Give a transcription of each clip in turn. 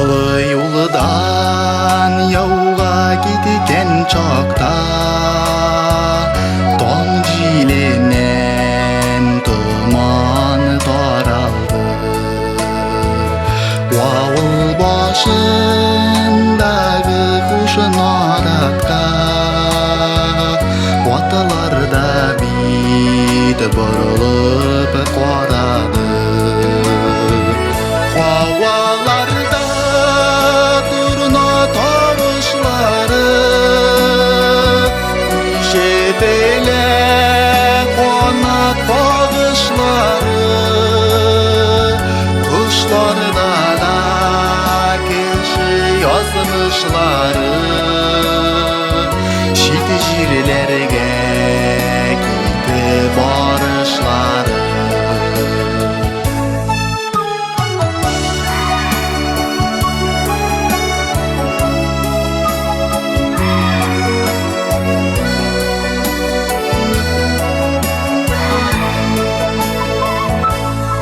Жылы юлдан яуға кеткен чокта тоң жиленен туман таралды. Ауыл башындагы кушын аракка аталарда бит борылып карады. Хаваларда турна табышлары ишетеле канат багышлары. Кушларда да кеше язмышлары шит жирлерге китип барышлары.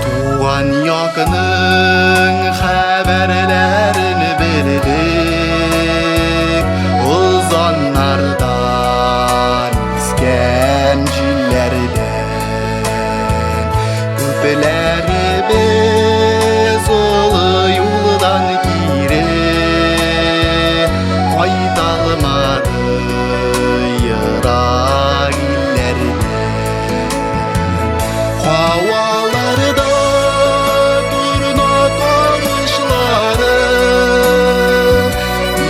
Туган якының хәбәрләрен белдек, узаннардан искән җилләрдән. Күпләребез олы юлдан кире кайталмады ерак илләрдән. Хаваларда турна табышлары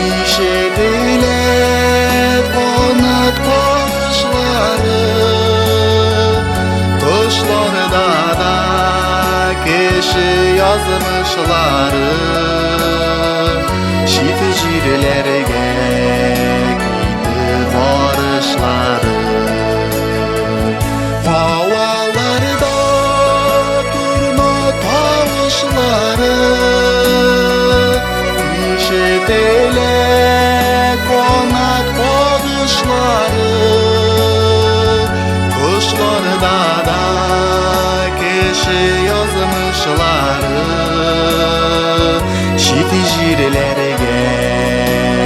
ишетеле канат багышлары. Кошларда да кеше язмышлары шит җирләргә китип барышлары. Хаваларда турна табышлары ишетеле канат багышлары. Кошларда да кеше язмышлары шит җирләргә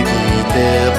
китип